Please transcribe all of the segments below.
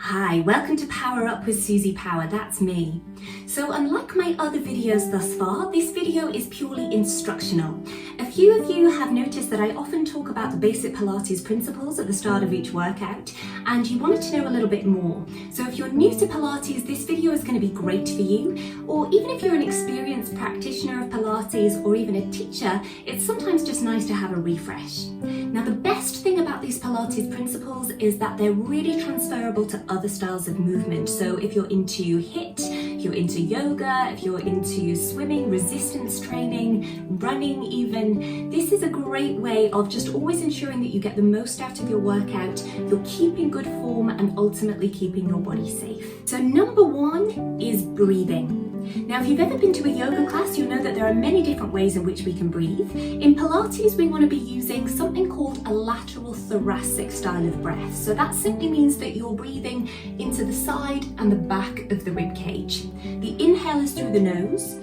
Hi, welcome to Power Up with Susie Power, that's me. So unlike my other videos thus far, this video is purely instructional. A few of you have noticed that I often talk about the Basic Pilates Principles at the start of each workout, and you wanted to know a little bit more. So if you're new to Pilates, this video is going to be great for you, or even if you're an experienced practitioner of Pilates or even a teacher, it's sometimes just nice to have a refresh. Now the best thing about these Pilates principles is that they're really transferable to other styles of movement. So if you're into HIIT, if you're into yoga, if you're into swimming, resistance training, running even, this is a great way of just always ensuring that you get the most out of your workout, you're keeping good form and ultimately keeping your body safe. So number one is breathing. Now, if you've ever been to a yoga class, you'll know that there are many different ways in which we can breathe. In Pilates, we want to be using something called a lateral thoracic style of breath. So that simply means that you're breathing into the side and the back of the rib cage. The inhale is through the nose,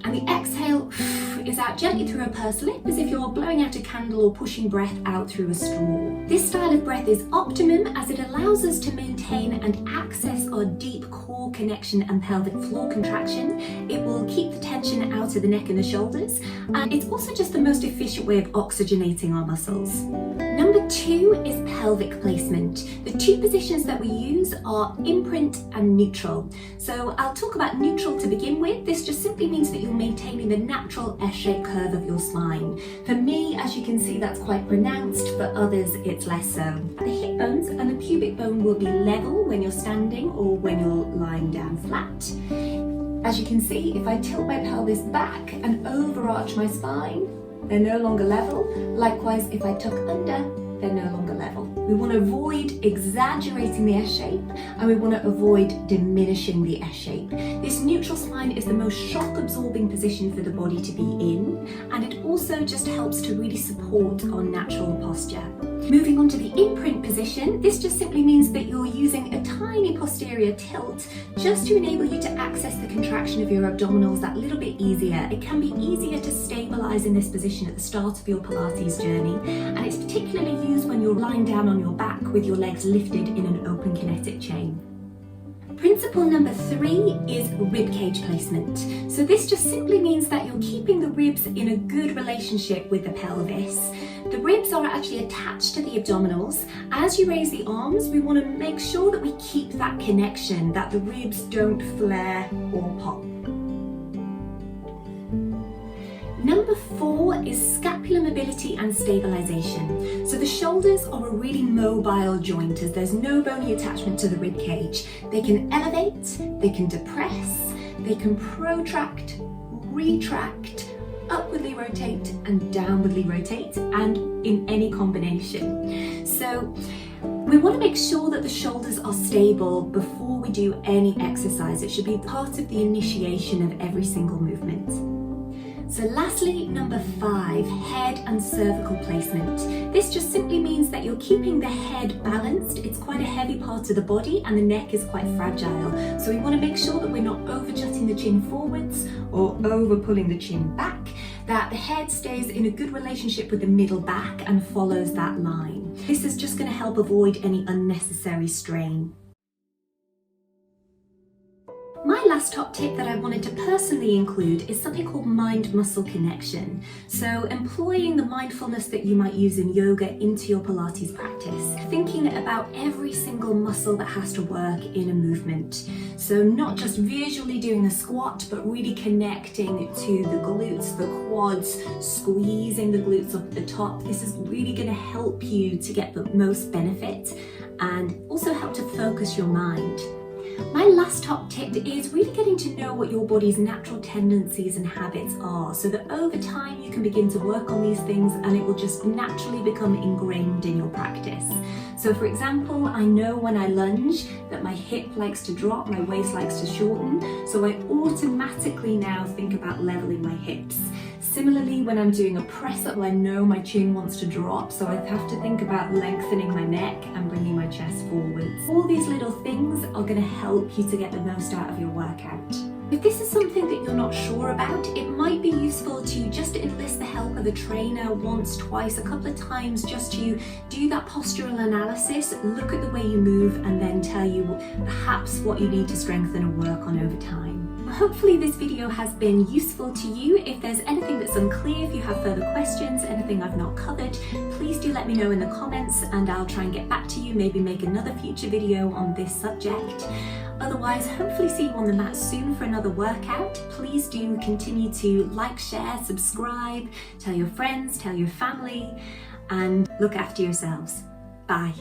and the exhale is out gently through a pursed lip, as if you're blowing out a candle or pushing breath out through a straw. This style of breath is optimum as it allows us to maintain and access our deep core connection and pelvic floor contraction. It will keep the tension out of the neck and the shoulders, and it's also just the most efficient way of oxygenating our muscles. Number two is pelvic placement. The two positions that we use are imprint and neutral. So I'll talk about neutral to begin with. This just simply means that you're maintaining the natural S-shaped curve of your spine. For me, as you can see, that's quite pronounced. For others, it's less so. The hip bones and the pubic bone will be level when you're standing or when you're lying down flat. As you can see, if I tilt my pelvis back and overarch my spine, they're no longer level. Likewise, if I tuck under, they're no longer level. We want to avoid exaggerating the S-shape, and we want to avoid diminishing the S-shape. This neutral spine is the most shock-absorbing position for the body to be in, and it also just helps to really support our natural posture. Moving on to the imprint position, this just simply means that you're using a tiny posterior tilt just to enable you to access the contraction of your abdominals that little bit easier. It can be easier to stabilize in this position at the start of your Pilates journey, and it's particularly used when you're lying down on your back with your legs lifted in an open kinetic chain. Principle number three is ribcage placement. So this just simply means that you're keeping the ribs in a good relationship with the pelvis. The ribs are actually attached to the abdominals. As you raise the arms, we want to make sure that we keep that connection, that the ribs don't flare or pop. Number four is scapular mobility and stabilization. So the shoulders are a really mobile joint as there's no bony attachment to the rib cage. They can elevate, they can depress, they can protract, retract, upwardly rotate and downwardly rotate, and in any combination. So we want to make sure that the shoulders are stable before we do any exercise. It should be part of the initiation of every single movement. So lastly, number five, head and cervical placement. This just simply means that you're keeping the head balanced. It's quite a heavy part of the body and the neck is quite fragile. So we want to make sure that we're not over jutting the chin forwards or over pulling the chin back, that the head stays in a good relationship with the middle back and follows that line. This is just going to help avoid any unnecessary strain. My last top tip that I wanted to personally include is something called mind-muscle connection. So employing the mindfulness that you might use in yoga into your Pilates practice. Thinking about every single muscle that has to work in a movement. So not just visually doing a squat, but really connecting to the glutes, the quads, squeezing the glutes up at the top. This is really going to help you to get the most benefit and also help to focus your mind. My last top tip is really getting to know what your body's natural tendencies and habits are, so that over time you can begin to work on these things and it will just naturally become ingrained in your practice. So for example, I know when I lunge that my hip likes to drop, my waist likes to shorten, so I automatically now think about leveling my hips. Similarly, when I'm doing a press up, I know my chin wants to drop, so I have to think about lengthening my neck and bringing my chest forwards. All these little things are going to help you to get the most out of your workout. If this is something that you're not sure about, it might be useful to just enlist the help of the trainer once, twice, a couple of times, just to do that postural analysis, look at the way you move, and then tell you perhaps what you need to strengthen or work on over time. Hopefully this video has been useful to you. If there's anything that's unclear, if you have further questions, anything I've not covered, please do let me know in the comments and I'll try and get back to you, maybe make another future video on this subject. Otherwise, hopefully see you on the mat soon for another workout. Please do continue to like, share, subscribe, tell your friends, tell your family, and look after yourselves. Bye.